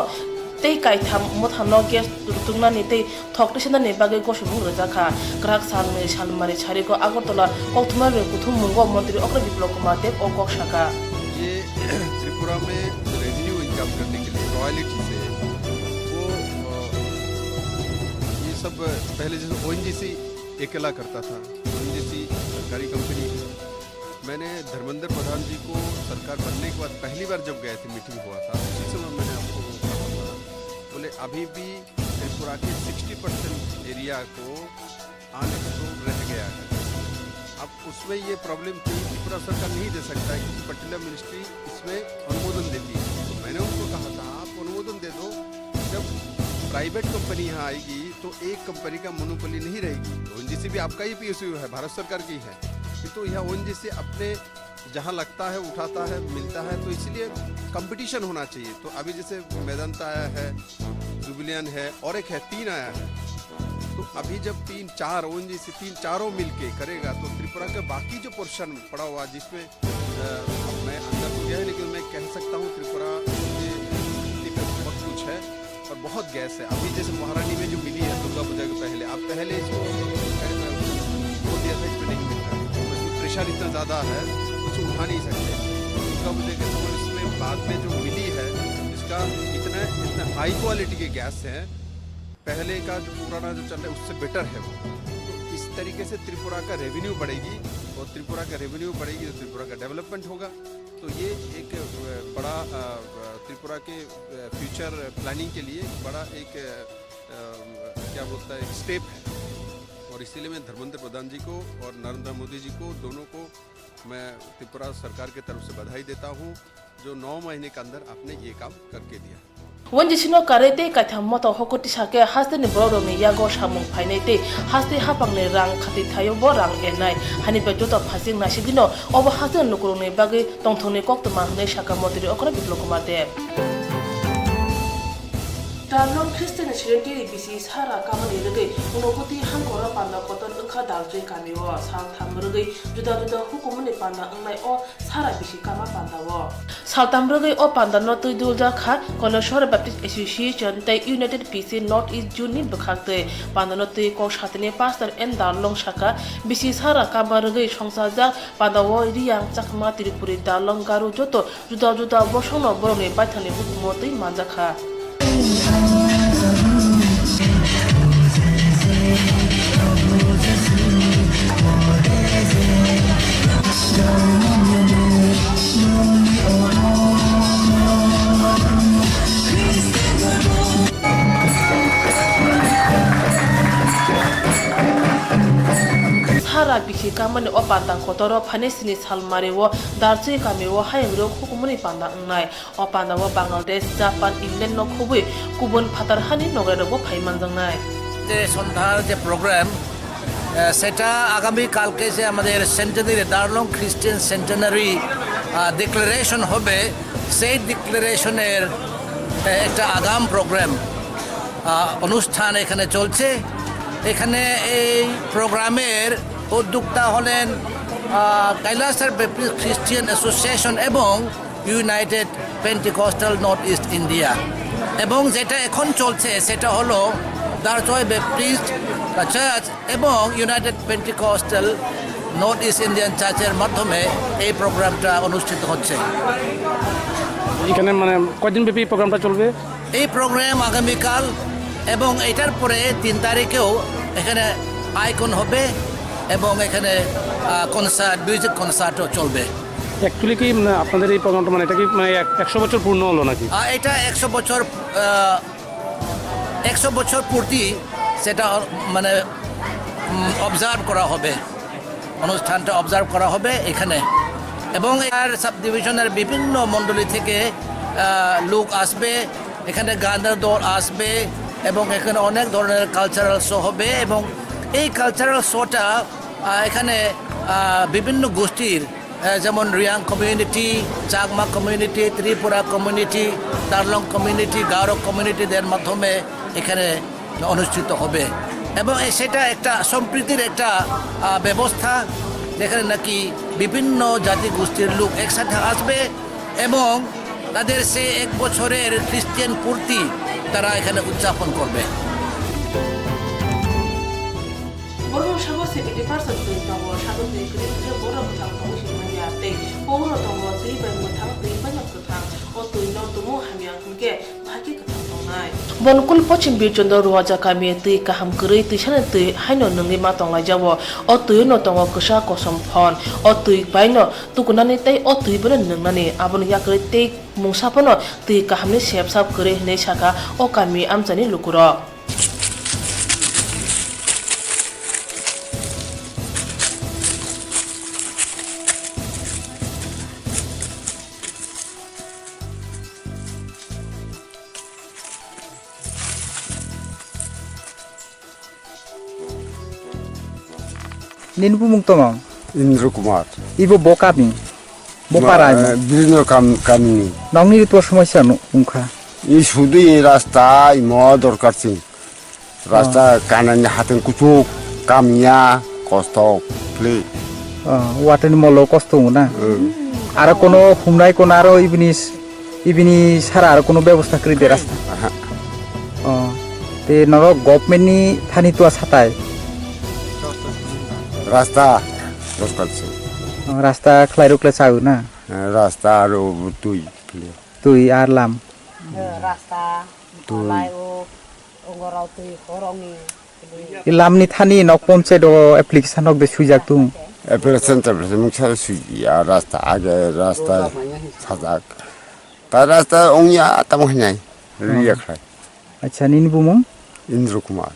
तै काइथाम मथानो गेस तुंनानि तै थकटिसनानि बागै गसुमुं रजाखा ग्राहक सालनि सालमारि छारिको आगरतला कक्तमार कुथुम मुंगो मन्त्री अक्रा बिप्लव कुमार देव अकक शाखा
ये त्रिपुरा में रेवेन्यू इनकम करने के लिए रॉयल्टी से वो ये सब पहले जैसे ONGC अकेला करता था ONGC सरकारी कंपनी है मैंने धर्मेंद्र प्रधान जी को सरकार बनने के बाद पहली बार जब गए थे मीटिंग हुआ था उसी समय मैंने आपको बोले अभी भी त्रिपुरा के 60% एरिया को अनएक्सप्लोर्ड रह गया है अब उसमें ये प्रॉब्लम थी त्रिपुरा सरकार नहीं दे सकता है क्योंकि पेट्रोलियम मिनिस्ट्री इसमें अनुमोदन देती है तो मैंने उनको कहा था आप अनुमोदन दे दो जब प्राइवेट कंपनी यहाँ आएगी तो एक कंपनी का मोनोपोली नहीं रहेगी ONGC भी आपका ही PSU है भारत सरकार की है तो यह ONGC अपने जहाँ लगता है उठाता है मिलता है तो इसलिए कंपटीशन होना चाहिए तो अभी जैसे मेदांता आया है जुबिलियन है और एक है 3 आया है तो अभी जब 3-4 ONGC 3-4 मिलके करेगा तो त्रिपुरा का बाकी जो पोर्शन पड़ा हुआ जिसमें मैं अंदर हो गया है लेकिन मैं कह सकता हूँ त्रिपुरा बहुत कुछ है और बहुत गैस है अभी जैसे महारानी में जो मिली है दुर्गा पूजा के पहले अब पहले इसको दिया था इसमें नहीं मिलता प्रेशर इतना ज़्यादा है कुछ उठा नहीं सकते दुर्गा पूजा के समय इसमें बाद में जो मिली है इसका इतना हाई क्वालिटी के गैस है पहले का जो पुराना जो चल रहा है उससे बेटर है वो तो इस तरीके से त्रिपुरा का रेवेन्यू बढ़ेगी और त्रिपुरा का रेवेन्यू बढ़ेगी तो त्रिपुरा का डेवलपमेंट होगा तो ये एक बड़ा त्रिपुरा के फ्यूचर प्लानिंग के लिए बड़ा एक क्या बोलता है एक स्टेप है और इसीलिए मैं धर्मेंद्र प्रधान जी को और नरेंद्र मोदी जी को दोनों को मैं त्रिपुरा सरकार की तरफ से बधाई देता हूँ जो 9 महीने के अंदर आपने ये काम करके दिया
ONGC karete kaitham moto hokoti sake haste ni borong ni yago samung phainai te haste hapang ni rang khati thayo bo rang enai hani pe joto phasing na sigino obo haste nukurung ni bagi tongthong ni koktoma hne saka motri okra biplok kumar de Dalong Christian Chirenti BC Sara Kamani Rege, Unokoti Hankora Panda Kotan Unka Dalji Kamiwa, South Hamburg, Juda Hukumani Panda Unlai or Sara BC Kama Panda War. South Hamburg or Panda not to Dulzaka, Kolashore Baptist Association, the United PC Northeast Juni Bukate, Pandanote Koshatine Pastor and Dalong Shaka, BC Sara Kamarage, Shongsaza, Panda War, Riang, Sakma Tiripuri, Dalong Garu Joto, Juda Boshono Borne, Batani Moti Manzaka. Oh biki kamani o pandang kotoro phanesini salmari o darche kami o hayengro khukumuni pandang nai o pandang o Bangladesh Japan England no khubui kubun phatar hani nogre bo phaimanjang nai
যে সন্ধ্যার যে programme সেটা আগামী কালকে যে আমাদের centenary Darlong খ্রিস্টান centenary declaration হবে সেই ডিক্লারেশনের একটা আগাম প্রোগ্রাম অনুষ্ঠান এখানে চলছে এখানে এই প্রোগ্রামের উদ্যোক্তা হলেন কৈলাসহর ব্যাপটিস্ট খ্রিস্টান অ্যাসোসিয়েশন এবং ইউনাইটেড পেন্টিকস্টাল নর্থ ইস্ট ইন্ডিয়া এবং যেটা এখন চলছে সেটা হলো দারচয় ব্যাপটিস্ট চার্চ এবং ইউনাইটেড পেন্টিকস্টাল নর্থ ইস্ট ইন্ডিয়ান চার্চের মাধ্যমে এই প্রোগ্রামটা অনুষ্ঠিত হচ্ছে
এখানে মানে কয়দিন ব্যাপী প্রোগ্রামটা চলবে
এই প্রোগ্রাম আগামীকাল এবং এটার পরে 3 তারিখেও এখানে আইকন হবে এবং এখানে কনসার্ট মিউজিক কনসার্টও চলবে
অ্যাকচুয়ালি কি আপনাদের এই প্রোগ্রামটা মানে এটা কি 100 বছর পূর্ণ হলো নাকি
এটা 100 বছর পূর্তি সেটা মানে অবজার্ভ করা হবে অনুষ্ঠানটা অবজার্ভ করা হবে এখানে এবং এর সাব ডিভিশনের বিভিন্ন মণ্ডলী থেকে লোক আসবে এখানে গানের দল আসবে এবং এখানে অনেক ধরনের কালচারাল শো হবে এবং এই কালচারাল শোটা এখানে বিভিন্ন গোষ্ঠীর যেমন Reang community Chakma community Tripura community Darlong community Garo কমিউনিটিদের মাধ্যমে এখানে অনুষ্ঠিত হবে এবং সেটা একটা সম্প্রীতির একটা ব্যবস্থা যেখানে নাকি বিভিন্ন জাতি গোষ্ঠীর লোক একসাথে আসবে এবং তাদের সে 1 বছরের খ্রিস্টান পূর্তি তারা এখানে উদযাপন করবে
বড় সাগর 70% তুই তব সাগর তুই করে বড় কথা কইছি মাইয়া তে পৌর তব তুই বাই কথা তুই বাই কথা ও তুই ন তুমু হামিয়া কুকে ভাকি কথা নাই বনকুল পশ্চিম বিচন্দ রুয়াজা কামি তুই কাহাম করি তুই সানে তুই হাইনো নংনি মা তংলাই যাব ও তুই ন তং কসা কসম ফন ও তুই বাইন তুকুনানি তাই ও তুই বলে নংনানি আবন ইয়াকরি তে মুসাপন তুই কাহামনি সেব সাব করে নে সাকা ও কামি Amjani লুকুর
Ninbu mungtomang
Indra Kumar.
Ibu bokami. Boparai.
বিভিন্ন কামি
Nongni তো সমস্যা নুংখা
এই শুধু এই রাস্তা দরকার ছিল রাস্তা কানানি হাতেন কুচুক কামিয়া কষ্ট প্লে
ওয়াটানি মলো কষ্ট না আর কোনো হুমনাই কোন আরো ইবিনি সারা আর কোনো ব্যবস্থা করে দে রাস্তা তে নর গভর্নমেন্টনি থানি তো ছাতায়
রাস্তা দরকার ছিল
রাস্তা খলাই রুকলে চাও না
রাস্তা আর
তুই আর লাম
রাস্তা লাই ও ngorau tui khorongi
লামনি থানি নক পঞ্চায়েত অ্যাপ্লিকেশন হক বে সুইজাক তুম
অ্যাপ্লিকেশন মুখা সুইয়া রাস্তা আগে রাস্তা সাজাক তার রাস্তা অংয়া তামহনাই রিয়াখাই
আচ্ছা নিনবু মং
ইন্দ্র কুমার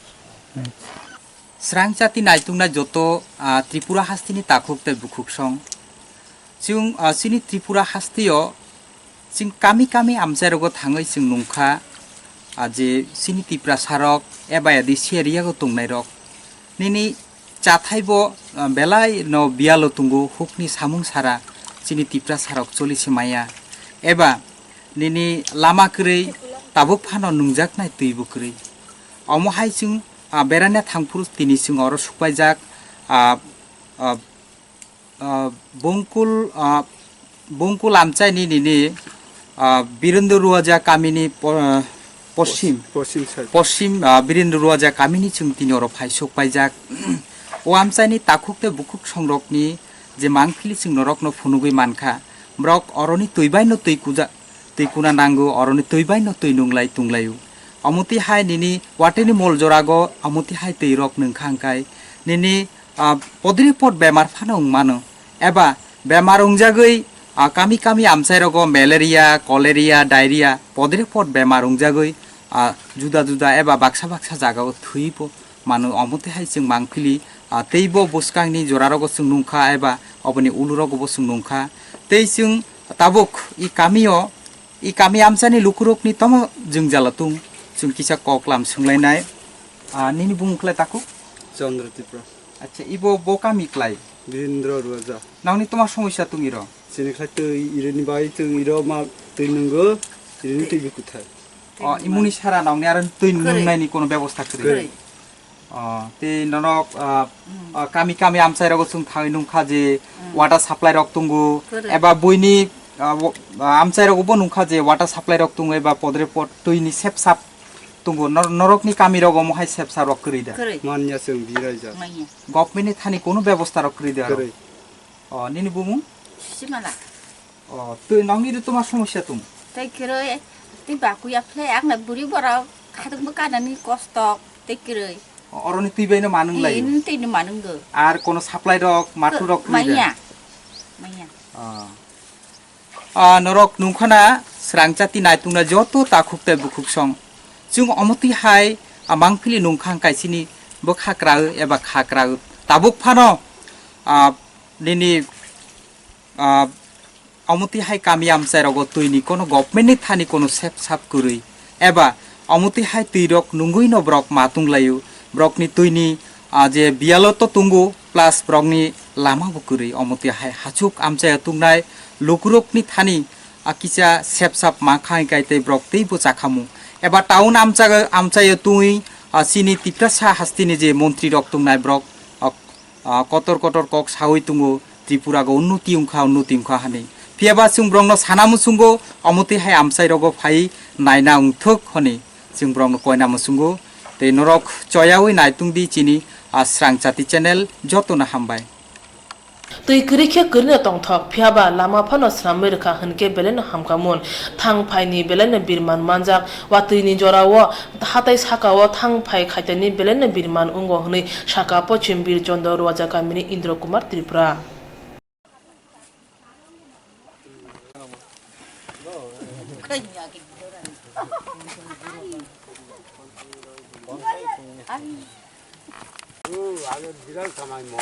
স্রাংচাতি নাইতুংনা যত ত্রিপুরা হাস্তিনি তাকুকতে বুকুকসং जों सिनि त्रिपुरा हास्तियो जों कामि कामि आमजारगो थाङै जों नंखा जे सिनि त्रिपुरा सारक एबा यादि सेरियागो तंनाय रक निनि जाथायबो बेलाय न बियालो तुंगु हुकनि सामुं सारा सिनि त्रिपुरा सारक चलिसे माया एबा निनि लामा करै ताबुक फानो नुंजाकनाय तैबो करै अमहाय जों बेराना थांफुर तिनि जों अर सुकबायजाक बंकुल आमचाइनि निनि बीरेन्द्र रुवाजा कामिनी पश्चिम बीरेन्द्र रुवाजा कामिनी जों तिनि अर फायसक पाइजाक ओ आमचाइनि ताकुकते बुकुक संरकनि जे मांगफिलि जों नरकनो फुनुगै मानखा ब्रक अरनि तैबायनो तैकुना नांगौ अरनि तैबायनो तै नुंलाय तुंलायु अमुति हाय निनि वाटेनि मल जरागो अमुति हाय तैरक नोंखांखाय निनि पदरिपद बेमार फानो मानो एबा बेमार उंजागै कामि कामि आमचाइरगो मेलेरिया कलेरिया डायरिया पदरिपद बेमार उंजागै जुदा जुदा एबा बाक्सा बाक्सा जागाव थुइबो मानो अमुते हाय जों मांगफिलि teibo buskangni jorarogo sung nungkha eba oboni ulurogo bo sung nungkha tei sung tabuk i kami amsani lukurokni tomo jung jalatung sung kisa koklam sunglainai nini bungklai taku
Chandra Tripura
acha ibo bo kami klai
Virender রোজা
nangni toma সমস্যা tungiro
সিনেখাই তুই ইরেনি by তুই error মা তুই নঙ্গো ইরেনি তুই কোথায়
imuni sara nangni aran tui nungnaini kono ব্যবস্থা kri te norok kami amsai rogo sung thai nungkha je water supply rok tungu eba boini amsai rogo bo nungkha je water supply rok tungu eba podre pot tuini sep sap tunggu norokni kami rogo mohai sep sap rok kri da
মানিয়া song বিরাইজা
government ni thani kono ব্যবস্থা rok kri da nini bumu
simala
তুই নংনি তোমার সমস্যা তুমি
তাই কিরই তুই বাকুয়া ফ্লে আকনা বুড়ি বড় খাদক কানানি কষ্ট তাই কিরই
অরনি তুই বাইনা মানুং লাই
তুই মানুং গো
আর কোন সাপ্লাই রক মাটু রক
মাইয়া
নরক নুখনা স্রাংচাতি নাইতুংনা যত তাখুকতে বুখুকসং जों अमति हाय मांगफिलि नंखां कायसिनि बो खाक्रा एबा खाक्रा ताबुक फानो निनि अमति हाय कामि आमसाय रगो तुइनि कोनो गभर्नमेन्टनि थानि कोनो सेफ साफ कुरै एबा अमति हाय तुइरक नुंगुइ न ब्रक मातुं लायु ब्रकनि तुइनि जे बियालो तो तुंगु प्लस ब्रकनि लामा बुकुरै अमति हाय हाचुक आमसाय तुंगनाय लुकुरकनि थानि किसा सेफ साफ माखाय गायते ब्रक तैबो जाखामु एबा टाउन आमचाय तुई सिनि तिप्रासा हास्तिनि जे मन्त्री रक तुंगनाय ब्रक कतर कतर कक सावै तुंगु त्रिपुरा गो उन्नति उंखा हानि फियाबा जों ब्रंनो सानामु सुंगो अमति हाय आमसाय रगो फाइ नायना उंथुक हनि जों ब्रंनो कयना मुसुंगो ते नरक चयावै नायतुंदि चिनि स्रांचाति चैनेल जतोना हामबाय
तui kirikhe kirne tongthok phiaba lama phano sramai rekha hunke belen hamkamun thang phai ni belen birman manjak watui ni jorawo hatai sakawo thang phai khaitani belen birman ungo hunai saka pochim bir chondor roja kamini Indra Kumar Tripura
আগে বিরাল কামাই ম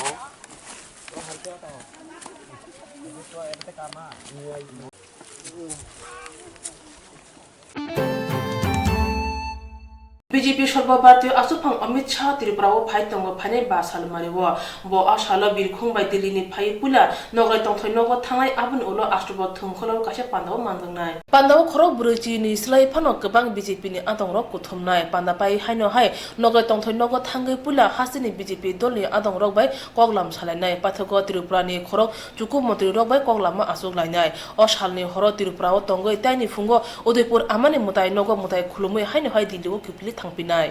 BJP সর্বভারতীয় আসুফাং Amit Shah ত্রিপুরাও phi তঙ্গ ফাইনে বা সালমারিও ব আসাল বিরখুং by দিল্লিনি phi পুলা নগরাই তংথই নগ থাंनाय আবুন উলো আষ্ট্রব থুমখলাw কাছে পান্দাও মানদাंनाय পান্দাও খরক ব্রৈচি नि sly Fanon गोबां BJP नि आदंरक कुथुमनाय पान्दा पाइ हाइनो हाय नगराय तंथई नग थांगै पुला हासिनि BJP दलनि आदंरक बाय कगलाम सालायनाय पाथग त्रिपुरानि खरक चुकु मन्त्रि रक बाय कगलामा आसुगलायनाय अ सालनि हर त्रिपुराव तंगै ताइनि फुंगो उदयपुर आमानि मुताय नग मुताय खुलुमै हाइनो हाय दिल्लीव किपलि थांपिनाय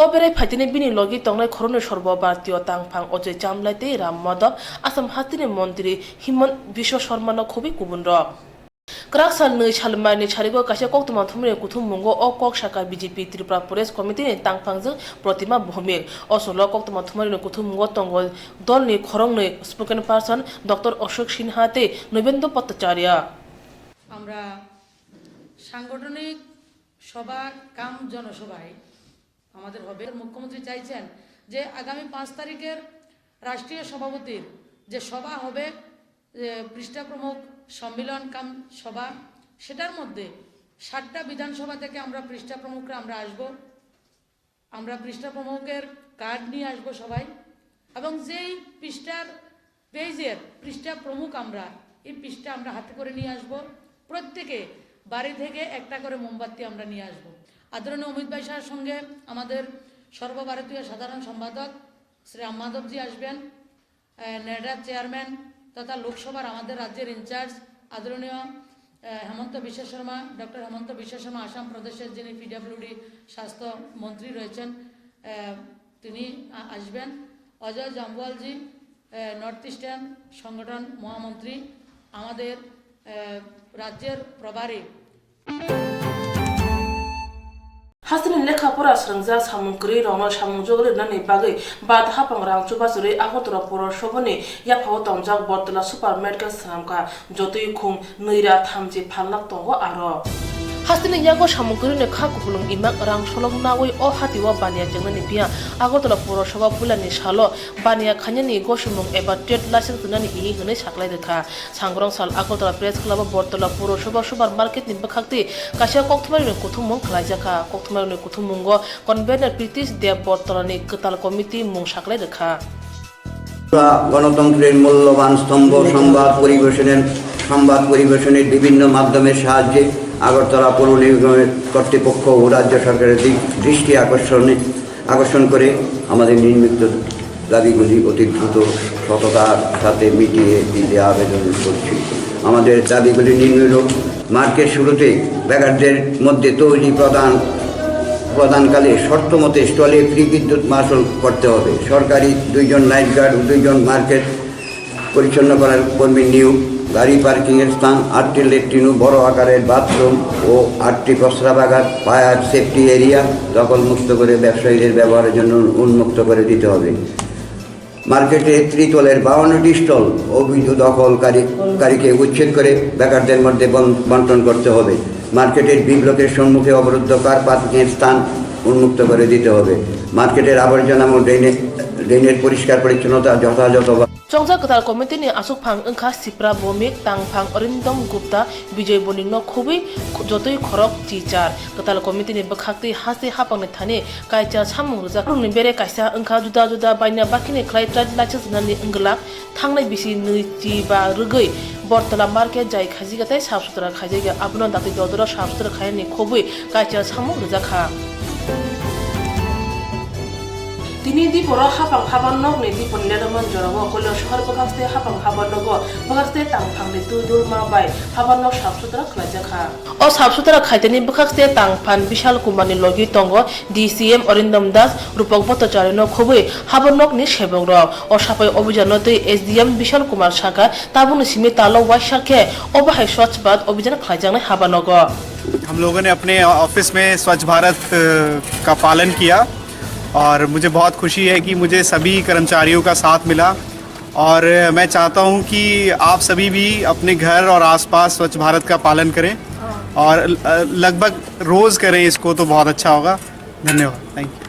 अबेराय फाइटिनि बिनि लगी तंगनाय खरने सर्वभारतीय तांगफां अजय चामलाइते राम माधव आसाम हास्तिनि मन्त्री हिमन्त विश्व शर्मा न खबि गुबुन र क्राकसाल नै सालमानि छारिगो कासे कक्तमा थुमरे कुथुम मुंगो अ कक शाखा BJP त्रिपुरा प्रदेश कमिटिनि तांगफांजों प्रतिमा भौमिक असलो कक्तमा थुमरे कुथुम मुंगो तंगल दलनि खरंनै स्पोकन पार्सन डॉक्टर अशोक सिन्हाते नवेंद्र भट्टाचार्य
আমরা সাংগঠনিক সভা কাম জনসভায় আমাদের হবে মুখ্যমন্ত্রী চাইছেন যে আগামী 5 তারিখের রাষ্ট্রীয় সভাপতির যে সভা হবে পৃষ্ঠা প্রমুখ সম্মেলন কাম সভা সেটার মধ্যে 7টা বিধানসভা থেকে আমরা পৃষ্ঠা প্রমুখরা আমরা আসব আমরা পৃষ্ঠা প্রমুখের কার্ড নিয়ে আসব সবাই এবং যেই পৃষ্ঠার পেজের পৃষ্ঠা প্রমুখ আমরা এই পৃষ্ঠা আমরা হাতে করে নিয়ে আসব প্রত্যেকে বাড়ি থেকে একটা করে মোমবাতি আমরা নিয়ে আসব আদরণীয় অমিত ভাই সাহের সঙ্গে আমাদের সর্বভারতীয় সাধারণ সম্পাদক শ্রী রাম মাধবজি আসবেন নেডার চেয়ারম্যান তথা লোকসভার আমাদের রাজ্যের ইনচার্জ আদরণীয় হেমন্ত বিশ্ব শর্মা ডক্টর হেমন্ত বিশ্ব শর্মা আসাম প্রদেশের যিনি PWD স্বাস্থ্য মন্ত্রী রয়েছেন তিনি আসবেন অজয় জাম্বুয়ালজি নর্থ ইস্টার্ন সংগঠন মহামন্ত্রী আমাদের রাজ্যের প্রভারী
हासिनि लेखाफोरा स्रांजा सामुंक्रि रौनो सामुंजोगले नानि बागै बाद हापां रांचु बासुरै आगतरा पौरसभानि याफाव तंजाक बर्तला सुपार मेडिकेल सामका जतुइ खुं नैरा थामजि फानलाक दंग आरो Hastini yago samuguri ne kha kuhulung imak rang solong nawi o hatiwa bania jengnani pia Agartala Purosabha pulani shalo bania khanyani goshumung eba trade license nani I hune saklai dekha sangrong sal Agartala Press Club Bortala Purosabha Super Market ni bakhakti kasia kokthmari ne kuthumung khlaijaka kokthmari ne kuthumungo convener Pritish Dev Bortala ni ketal committee mung saklai dekha
গণতন্ত্রের মূল্যবান স্তম্ভ সংবাদ পরিবেশনের বিভিন্ন মাধ্যমের সাহায্যে আগরতলা পৌর নিগমের কর্তৃপক্ষ ও রাজ্য সরকারের দৃষ্টি আকর্ষণ করে আমাদের নির্মিত দাবিগুলি অতি দ্রুত সততার সাথে মিটিয়ে দিতে আবেদন করছি। আমাদের দাবিগুলি নিম্নরূপ: মার্কেট শুরুতে বেকারদের মধ্যে তৈরি প্রদানকালে শর্ত মতে স্টলে ফ্রি বিদ্যুৎ মাসুল করতে হবে। সরকারি 2 জন নাইট গার্ড ও 2 জন মার্কেট পরিচ্ছন্ন করার কর্মী নিয়োগ। গাড়ি পার্কিংয়ের স্থান 8টি ল্যাট্রিন ও বড় আকারের বাথরুম ও 8টি প্রস্রাবাগার ফায়ার সেফটি এরিয়া দখলমুক্ত করে ব্যবসায়ীদের ব্যবহারের জন্য উন্মুক্ত করে দিতে হবে। মার্কেটে ত্রিতলের 52টি স্টল অবৈধ দখলকারীকে উচ্ছেদ করে বেকারদের মধ্যে বন্টন করতে হবে। মার্কেটের বি ব্লকের সম্মুখে অবরুদ্ধ কার পার্কিংয়ের স্থান উন্মুক্ত করে দিতে হবে। মার্কেটের আবর্জনা ও ড্রেনের পরিষ্কার পরিচ্ছন্নতা যথাযথ
Chongja Ketal Komite ni asuk phang engkha Sipra Bomik Tang Phang Orindom Gupta Bijay Boning no khubui jotoi khorok chichar Ketal Komite ni bakhakti hase hapang ni thani kaicha samung rujak ni bere kaisa engkha juda juda baina bakini khlai trade license nani englak thangnai bisi nui chi ba rugoi Bortala market jai khaji gatai saf sutra khaji ga abno dati dodora saf sutra khayani khubui kaicha samung rujakha Tini di poro hapang habanok ni di ponledaman jorogo kolo shahar bakhaste hapang habanogo bakhaste tangphang ni tudul ma bai habanok sabsutra khlajakha o sabsutra khaiteni bakhaste tangphan Bishal Kumar ni logi tongo DCM Orindom Das Rupak Bhattacharya no khobui habanok ni sebok rok o sapai obhijan tei SDM Bishal Kumar Shaka tabuni simi talo waisakhe obahai Swachh Bharat obhijan khlaijaknai habanogo
हम लोगों ने अपने office में स्वच्छ भारत का पालन किया और मुझे बहुत खुशी है कि मुझे सभी कर्मचारियों का साथ मिला और मैं चाहता हूं कि आप सभी भी अपने घर और आसपास स्वच्छ भारत का पालन करें और लगभग रोज़ करें इसको तो बहुत अच्छा होगा। धन्यवाद। Thank you.